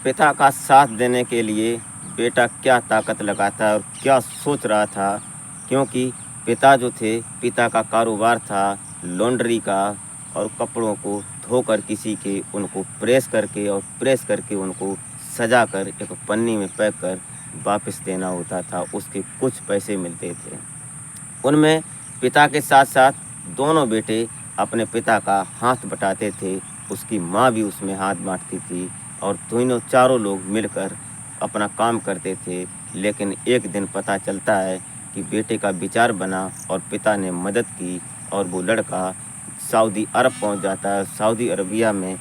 पिता का साथ देने के लिए बेटा क्या ताकत लगाता है और क्या सोच रहा था, क्योंकि पिता जो थे, पिता का कारोबार था लॉन्ड्री का, और कपड़ों को धोकर किसी के उनको प्रेस करके उनको सजा कर एक पन्नी में पैक कर वापस देना होता था। उसके कुछ पैसे मिलते थे। उनमें पिता के साथ साथ दोनों बेटे अपने पिता का हाथ बटाते थे। उसकी माँ भी उसमें हाथ बाँटती थी और तीनों चारों लोग मिलकर अपना काम करते थे। लेकिन एक दिन पता चलता है कि बेटे का विचार बना और पिता ने मदद की और वो लड़का सऊदी अरब पहुंच जाता है। सऊदी अरबिया में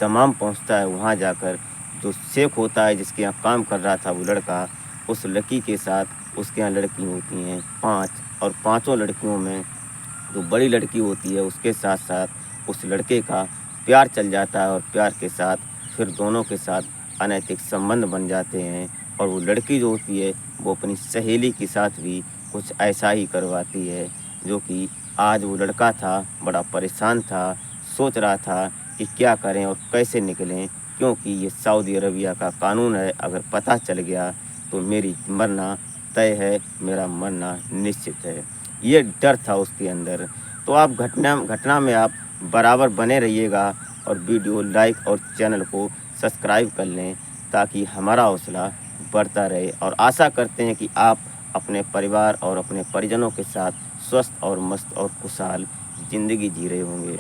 दमाम पहुंचता है। वहां जाकर जो शेख होता है, जिसके यहाँ काम कर रहा था वो लड़का, उस लड़की के साथ उसके यहाँ लड़की होती हैं 5, और पाँचों लड़कियों में जो बड़ी लड़की होती है उसके साथ साथ उस लड़के का प्यार चल जाता है। और प्यार के साथ फिर दोनों के साथ अनैतिक संबंध बन जाते हैं। और वो लड़की जो होती है वो अपनी सहेली के साथ भी कुछ ऐसा ही करवाती है, जो कि आज वो लड़का था बड़ा परेशान था। सोच रहा था कि क्या करें और कैसे निकलें, क्योंकि ये सऊदी अरबिया का कानून है, अगर पता चल गया तो मेरी मरना तय है, मेरा मरना निश्चित है। ये डर था उसके अंदर। तो आप घटना में आप बराबर बने रहिएगा और वीडियो लाइक और चैनल को सब्सक्राइब कर लें, ताकि हमारा हौसला बढ़ता रहे। और आशा करते हैं कि आप अपने परिवार और अपने परिजनों के साथ स्वस्थ और मस्त और खुशहाल ज़िंदगी जी रहे होंगे।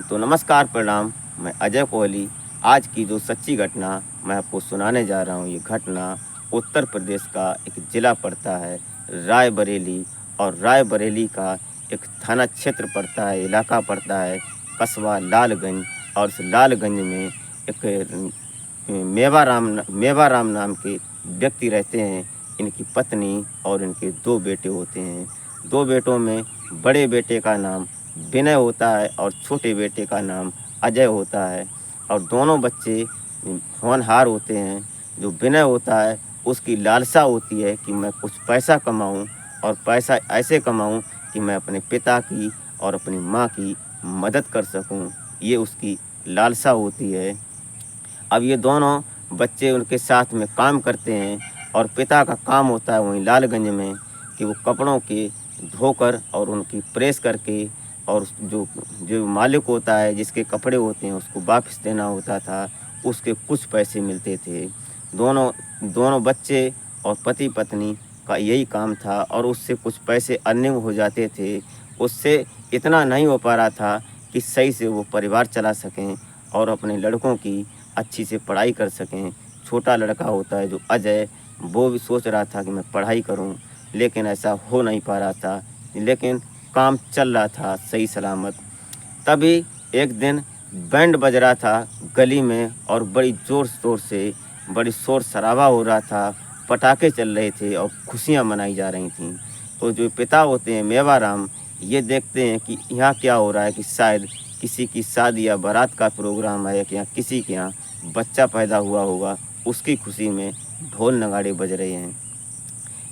तो नमस्कार, प्रणाम। मैं अजय कोहली। आज की जो सच्ची घटना मैं आपको सुनाने जा रहा हूँ, ये घटना उत्तर प्रदेश का एक ज़िला पड़ता है रायबरेली, और रायबरेली का एक थाना क्षेत्र पड़ता है, इलाका पड़ता है कस्बा लालगंज। और इस लालगंज में एक मेवाराम नाम के व्यक्ति रहते हैं। इनकी पत्नी और इनके 2 बेटे होते हैं। 2 बेटों में बड़े बेटे का नाम विनय होता है और छोटे बेटे का नाम अजय होता है। और दोनों बच्चे होनहार होते हैं। जो विनय होता है उसकी लालसा होती है कि मैं कुछ पैसा कमाऊं, और पैसा ऐसे कमाऊं कि मैं अपने पिता की और अपनी माँ की मदद कर सकूं। ये उसकी लालसा होती है। अब ये दोनों बच्चे उनके साथ में काम करते हैं, और पिता का काम होता है वहीं लालगंज में कि वो कपड़ों के धोकर और उनकी प्रेस करके, और जो जो मालिक होता है जिसके कपड़े होते हैं उसको वापस देना होता था। उसके कुछ पैसे मिलते थे। दोनों दोनों बच्चे और पति पत्नी का यही काम था, और उससे कुछ पैसे अर्निंग हो जाते थे। उससे इतना नहीं हो पा रहा था कि सही से वो परिवार चला सकें और अपने लड़कों की अच्छी से पढ़ाई कर सकें। छोटा लड़का होता है जो अजय, वो भी सोच रहा था कि मैं पढ़ाई करूं, लेकिन ऐसा हो नहीं पा रहा था। लेकिन काम चल रहा था सही सलामत। तभी एक दिन बैंड बज रहा था गली में, और बड़ी ज़ोर शोर से बड़ी शोर शराबा हो रहा था। पटाखे चल रहे थे और खुशियाँ मनाई जा रही थीं। तो जो पिता होते हैं मेवाराम, ये देखते हैं कि यहाँ क्या हो रहा है, कि शायद किसी की शादी या बारात का प्रोग्राम है, कि यहाँ किसी के यहाँ बच्चा पैदा हुआ होगा, उसकी खुशी में ढोल नगाड़े बज रहे हैं।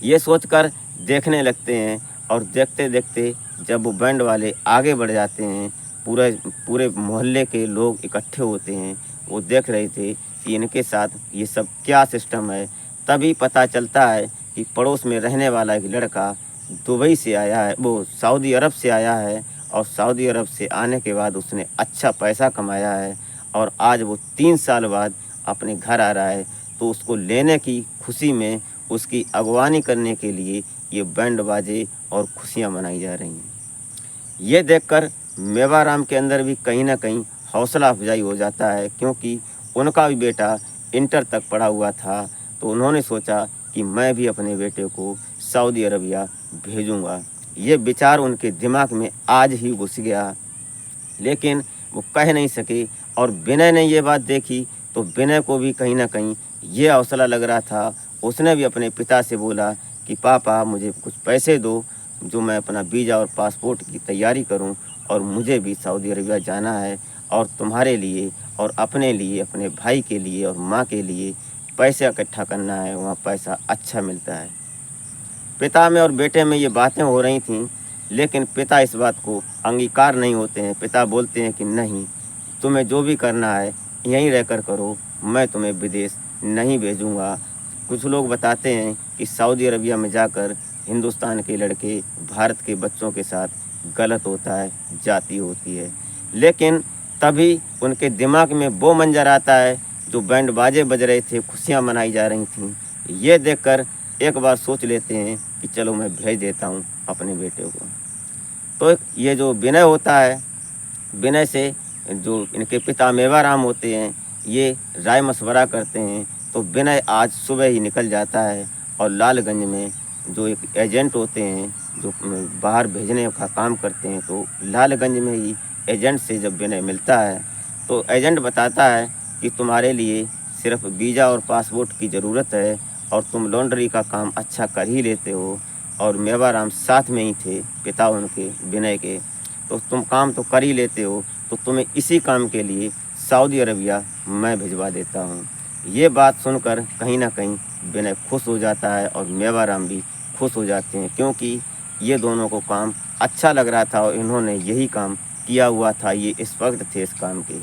ये सोचकर देखने लगते हैं, और देखते देखते जब वो बैंड वाले आगे बढ़ जाते हैं, पूरे पूरे मोहल्ले के लोग इकट्ठे होते हैं। वो देख रहे थे कि इनके साथ ये सब क्या सिस्टम है। तभी पता चलता है कि पड़ोस में रहने वाला एक लड़का दुबई से आया है, वो सऊदी अरब से आया है, और सऊदी अरब से आने के बाद उसने अच्छा पैसा कमाया है, और आज वो 3 साल बाद अपने घर आ रहा है। तो उसको लेने की खुशी में, उसकी अगवानी करने के लिए ये बैंड बाजे और खुशियाँ मनाई जा रही हैं। ये देखकर मेवाराम के अंदर भी कहीं न कहीं हौसला अफजाई हो जाता है, क्योंकि उनका भी बेटा इंटर तक पढ़ा हुआ था। तो उन्होंने सोचा कि मैं भी अपने बेटे को सऊदी अरबिया भेजूँगा। ये विचार उनके दिमाग में आज ही घुस गया, लेकिन वो कह नहीं सके। और विनय ने ये बात देखी, तो विनय को भी कहीं न कहीं ये हौसला लग रहा था। उसने भी अपने पिता से बोला कि पापा मुझे कुछ पैसे दो, जो मैं अपना वीज़ा और पासपोर्ट की तैयारी करूं, और मुझे भी सऊदी अरबिया जाना है, और तुम्हारे लिए और अपने लिए, अपने भाई के लिए और माँ के लिए पैसा इकट्ठा करना है, वहाँ पैसा अच्छा मिलता है। पिता में और बेटे में ये बातें हो रही थीं, लेकिन पिता इस बात को अंगीकार नहीं होते हैं। पिता बोलते हैं कि नहीं, तुम्हें जो भी करना है यहीं रहकर करो, मैं तुम्हें विदेश नहीं भेजूँगा। कुछ लोग बताते हैं कि सऊदी अरबिया में जाकर हिंदुस्तान के लड़के भारत के बच्चों के साथ गलत होता है, जाती होती है। लेकिन तभी उनके दिमाग में वो मंज़र आता है जो बैंड बाजे बज रहे थे, खुशियाँ मनाई जा रही थीं। ये देखकर एक बार सोच लेते हैं कि चलो मैं भेज देता हूँ अपने बेटे को। तो ये जो विनय होता है, विनय से जो इनके पिता मेवाराम होते हैं, ये राय मशवरा करते हैं। तो विनय आज सुबह ही निकल जाता है और लालगंज में जो एक एजेंट होते हैं जो बाहर भेजने का काम करते हैं, तो लालगंज में ही एजेंट से जब विनय मिलता है तो एजेंट बताता है कि तुम्हारे लिए सिर्फ वीज़ा और पासपोर्ट की ज़रूरत है और तुम लॉन्ड्री का काम अच्छा कर ही लेते हो, और मेवाराम साथ में ही थे, पिता उनके विनय के, तो तुम काम तो कर ही लेते हो, तो तुम्हें इसी काम के लिए सऊदी अरबिया मैं भिजवा देता हूँ। ये बात सुनकर कहीं ना कहीं विनय खुश हो जाता है और मेवाराम भी खुश हो जाते हैं, क्योंकि ये दोनों को काम अच्छा लग रहा था और इन्होंने यही काम किया हुआ था, ये इस वक्त थे इस काम के।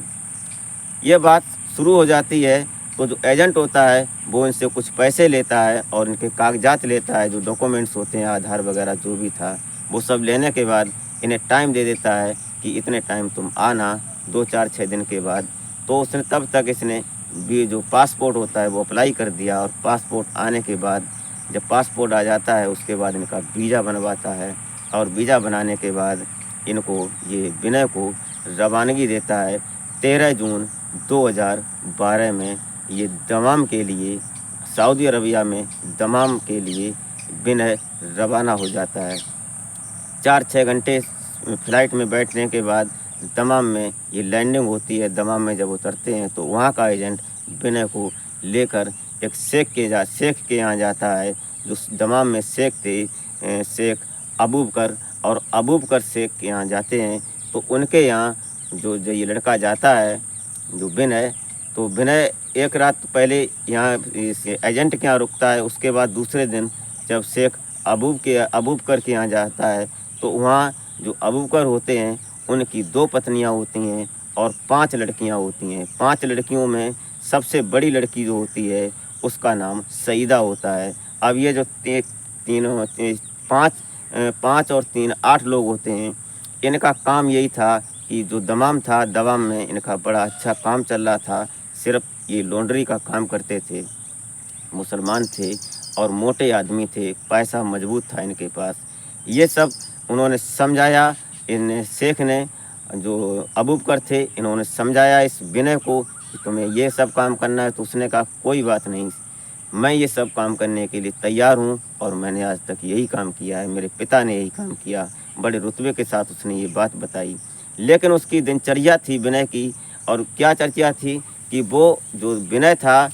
ये बात शुरू हो जाती है तो जो एजेंट होता है वो इनसे कुछ पैसे लेता है और इनके कागजात लेता है, जो डॉक्यूमेंट्स होते हैं, आधार वगैरह जो भी था, वो सब लेने के बाद इन्हें टाइम दे देता है कि इतने टाइम तुम आना, 2-4-6 दिन के बाद। तो उसने तब तक इसने भी जो पासपोर्ट होता है वो अप्लाई कर दिया, और पासपोर्ट आने के बाद जब पासपोर्ट आ जाता है उसके बाद इनका वीज़ा बनवाता है, और वीज़ा बनाने के बाद इनको ये विनय को रवानगी देता है 13 जून 2012 में। ये दमाम के लिए, सऊदी अरबिया में दमाम के लिए विनय रवाना हो जाता है। 4-6 घंटे फ्लाइट में बैठने के बाद दमाम में ये लैंडिंग होती है। दमाम में जब उतरते हैं तो वहाँ का एजेंट विनय को लेकर एक शेख के यहाँ जाता है, जो दमाम में शेख थे, शेख अबूबकर, और अबूबकर शेख के यहाँ जाते हैं। तो उनके यहाँ जो ये लड़का जाता है, जो विनय, तो विनय एक रात पहले यहाँ इस एजेंट के यहाँ रुकता है। उसके बाद दूसरे दिन जब शेख अबूबकर के यहाँ जाता है तो वहाँ जो अबूबकर होते हैं उनकी 2 पत्नियाँ होती हैं और 5 लड़कियाँ होती हैं। 5 लड़कियों में सबसे बड़ी लड़की जो होती है उसका नाम सईदा होता है। अब ये जो तीनों 5 और 3 8 लोग होते हैं, इनका काम यही था कि जो दमाम था, दमाम में इनका बड़ा अच्छा काम चल रहा था। सिर्फ ये लॉन्ड्री का काम करते थे, मुसलमान थे और मोटे आदमी थे, पैसा मजबूत था इनके पास। ये सब उन्होंने समझाया, इन शेख ने, जो अबूबकर थे, इन्होंने समझाया इस विनय को कि तुम्हें ये सब काम करना है। तो उसने कहा कोई बात नहीं, मैं ये सब काम करने के लिए तैयार हूँ और मैंने आज तक यही काम किया है, मेरे पिता ने यही काम किया। बड़े रुतबे के साथ उसने ये बात बताई। लेकिन उसकी दिनचर्या थी विनय की, और क्या चर्चा थी कि वो जो विनय था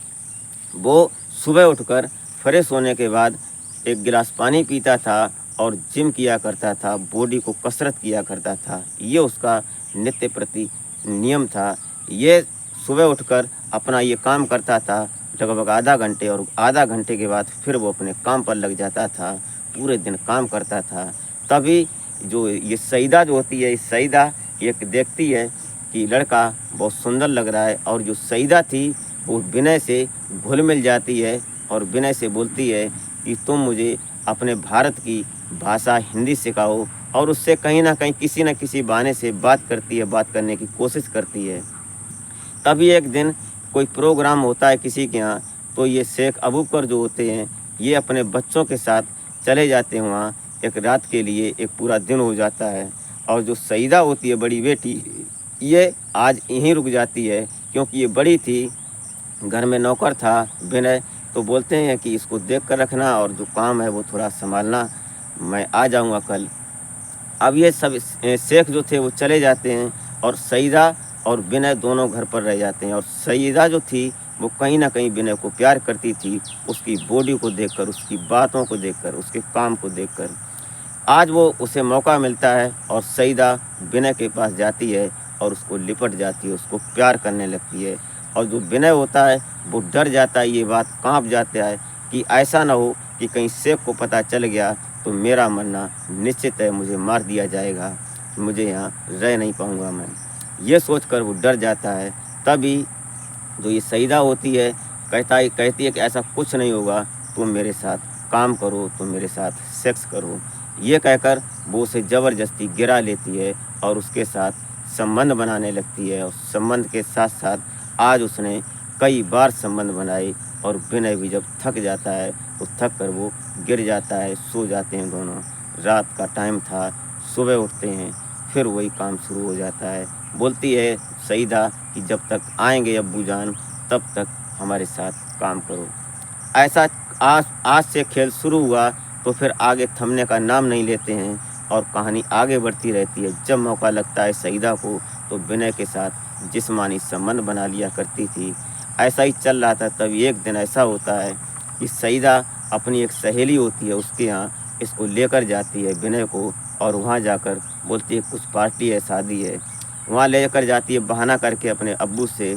वो सुबह उठकर फ्रेश होने के बाद 1 गिलास पानी पीता था और जिम किया करता था, बॉडी को कसरत किया करता था। ये उसका नित्य प्रति नियम था। ये सुबह उठकर अपना ये काम करता था लगभग आधा घंटे, और आधा घंटे के बाद फिर वो अपने काम पर लग जाता था, पूरे दिन काम करता था। तभी जो ये सईदा जो होती है, इस सईदा एक देखती है कि लड़का बहुत सुंदर लग रहा है, और जो सईदा थी वो विनय से घुल मिल जाती है और विनय से बोलती है कि तुम मुझे अपने भारत की भाषा हिंदी सिखाओ, और उससे कहीं ना कहीं किसी न किसी बहाने से बात करती है, बात करने की कोशिश करती है। तभी एक दिन कोई प्रोग्राम होता है किसी के यहाँ, तो ये शेख अबूबकर जो होते हैं ये अपने बच्चों के साथ चले जाते हैं वहाँ एक रात के लिए। एक पूरा दिन हो जाता है, और जो सईदा होती है बड़ी बेटी, ये आज यहीं रुक जाती है, क्योंकि ये बड़ी थी, घर में नौकर था विनय, तो बोलते हैं कि इसको देख कर रखना और जो काम है वो थोड़ा संभालना, मैं आ जाऊँगा कल। अब ये सब शेख जो थे वो चले जाते हैं और सईदा और विनय दोनों घर पर रह जाते हैं। और सईदा जो थी वो कहीं ना कहीं विनय को प्यार करती थी, उसकी बॉडी को देखकर, उसकी बातों को देखकर, उसके काम को देखकर। आज वो उसे मौका मिलता है और सईदा विनय के पास जाती है और उसको लिपट जाती है, उसको प्यार करने लगती है। और जो विनय होता है वो डर जाता है, ये बात कांप जाता है कि ऐसा ना हो कि कहीं शेख को पता चल गया तो मेरा मरना निश्चित है, मुझे मार दिया जाएगा, मुझे यहाँ रह नहीं पाऊँगा मैं। ये सोचकर वो डर जाता है। तभी जो ये सईदा होती है कहती है कि ऐसा कुछ नहीं होगा, तुम मेरे साथ काम करो, तुम मेरे साथ सेक्स करो। ये कहकर वो उसे ज़बरदस्ती गिरा लेती है और उसके साथ संबंध बनाने लगती है। और संबंध के साथ साथ आज उसने कई बार संबंध बनाए और विनय भी जब थक जाता है तो थक कर वो गिर जाता है, सो जाते हैं दोनों। रात का टाइम था, सुबह उठते हैं, फिर वही काम शुरू हो जाता है। बोलती है सईदा कि जब तक आएंगे अब्बू जान तब तक हमारे साथ काम करो। ऐसा आज से खेल शुरू हुआ तो फिर आगे थमने का नाम नहीं लेते हैं और कहानी आगे बढ़ती रहती है। जब मौका लगता है सईदा को तो विनय के साथ जिस्मानी संबंध बना लिया करती थी। ऐसा ही चल रहा था, तभी एक दिन ऐसा होता है कि सईदा अपनी एक सहेली होती है उसके यहाँ इसको लेकर जाती है विनय को, और वहाँ जाकर बोलती है कुछ पार्टी है, शादी है। वहाँ लेकर जाती है बहाना करके अपने अब्बू से।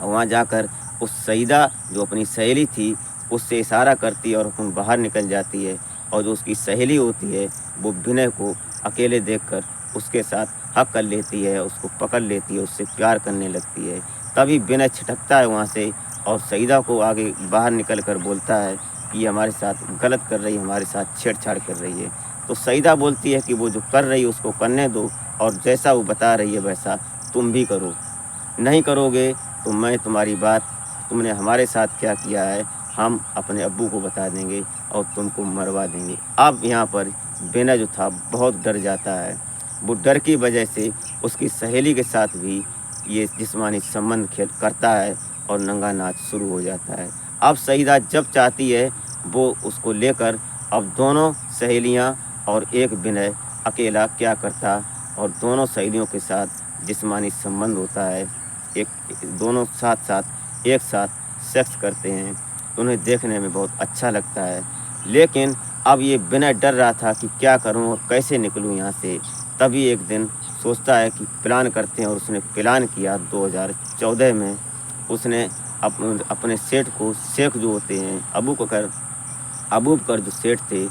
वहाँ जाकर उस सईदा जो अपनी सहेली थी उससे इशारा करती है और अपन बाहर निकल जाती है। और जो उसकी सहेली होती है वो विनय को अकेले देखकर उसके साथ हक कर लेती है, उसको पकड़ लेती है, उससे प्यार करने लगती है। तभी विनय छिटकता है वहाँ से और सईदा को आगे बाहर निकल कर बोलता है कि ये हमारे साथ गलत कर रही है, हमारे साथ छेड़छाड़ कर रही है। तो सईदा बोलती है कि वो जो कर रही है उसको करने दो, और जैसा वो बता रही है वैसा तुम भी करो। नहीं करोगे तो मैं तुम्हारी बात, तुमने हमारे साथ क्या किया है हम अपने अब्बू को बता देंगे और तुमको मरवा देंगे। अब यहाँ पर विनय जो था बहुत डर जाता है। वो डर की वजह से उसकी सहेली के साथ भी ये जिस्मानी संबंध खेल करता है और नंगा नाच शुरू हो जाता है। अब सईदा जब चाहती है वो उसको लेकर, अब दोनों सहेलियाँ और एक विनय अकेला क्या करता, और दोनों सहेलियों के साथ जिस्मानी संबंध होता है। एक दोनों साथ एक साथ सेक्स करते हैं। उन्हें देखने में बहुत अच्छा लगता है। लेकिन अब ये विनय डर रहा था कि क्या करूं और कैसे निकलूं यहाँ से। तभी एक दिन सोचता है कि प्लान करते हैं, और उसने प्लान किया 2014 में। उसने अपने सेठ को, शेख जो होते हैं अबू बकर जो सेठ थे,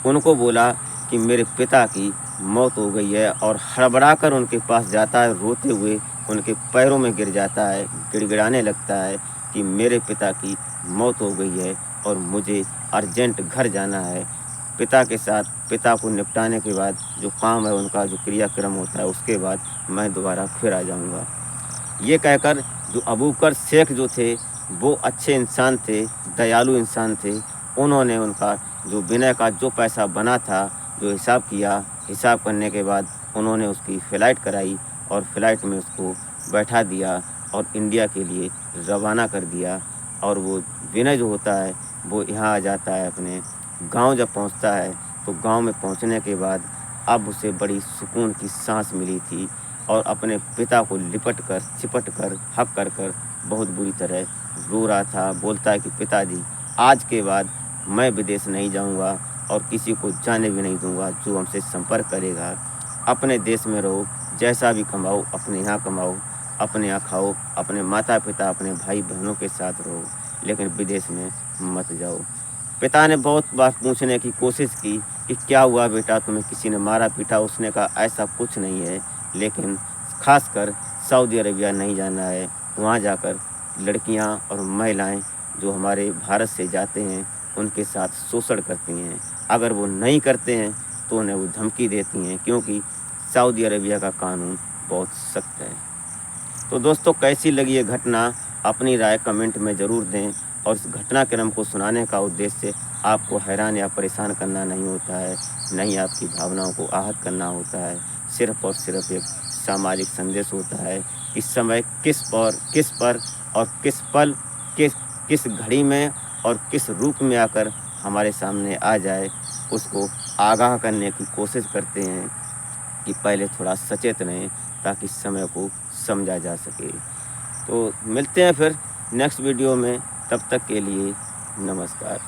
उनको बोला कि मेरे पिता की मौत हो गई है, और हड़बड़ा कर उनके पास जाता है, रोते हुए उनके पैरों में गिर जाता है, गिड़गिड़ाने लगता है कि मेरे पिता की मौत हो गई है और मुझे अर्जेंट घर जाना है। पिता के साथ, पिता को निपटाने के बाद जो काम है उनका जो क्रियाक्रम होता है उसके बाद मैं दोबारा फिर आ जाऊंगा। ये कहकर जो अबू बकर शेख जो थे वो अच्छे इंसान थे, दयालु इंसान थे। उन्होंने उनका जो विनय का जो पैसा बना था, जो हिसाब किया, हिसाब करने के बाद उन्होंने उसकी फ़्लाइट कराई और फ़्लाइट में उसको बैठा दिया और इंडिया के लिए रवाना कर दिया। और वो विनय जो होता है वो यहाँ आ जाता है अपने गांव। जब पहुँचता है तो गांव में पहुँचने के बाद अब उसे बड़ी सुकून की सांस मिली थी, और अपने पिता को लिपट कर, चिपट कर, हक कर कर बहुत बुरी तरह रो रहा था। बोलता है कि पिताजी, आज के बाद मैं विदेश नहीं जाऊंगा और किसी को जाने भी नहीं दूंगा। जो हमसे संपर्क करेगा, अपने देश में रहो, जैसा भी कमाओ अपने यहाँ कमाओ, अपने यहाँ खाओ, अपने माता पिता, अपने भाई बहनों के साथ रहो, लेकिन विदेश में मत जाओ। पिता ने बहुत बार पूछने की कोशिश की कि क्या हुआ बेटा, तुम्हें किसी ने मारा पीटा? उसने कहा ऐसा कुछ नहीं है, लेकिन खासकर सऊदी अरेबिया नहीं जाना है। वहाँ जाकर लड़कियाँ और महिलाएं जो हमारे भारत से जाते हैं उनके साथ शोषण करती हैं। अगर वो नहीं करते हैं तो उन्हें वो धमकी देती हैं, क्योंकि सऊदी अरेबिया का कानून बहुत सख्त है। तो दोस्तों, कैसी लगी ये घटना, अपनी राय कमेंट में ज़रूर दें। और इस घटनाक्रम को सुनाने का उद्देश्य आपको हैरान या परेशान करना नहीं होता है, नहीं आपकी भावनाओं को आहत करना होता है। सिर्फ़ और सिर्फ एक सामाजिक संदेश होता है। इस समय किस पर और किस पल, किस घड़ी में और किस रूप में आकर हमारे सामने आ जाए, उसको आगाह करने की कोशिश करते हैं कि पहले थोड़ा सचेत रहें ताकि समय को समझा जा सके। तो मिलते हैं फिर नेक्स्ट वीडियो में, तब तक के लिए नमस्कार।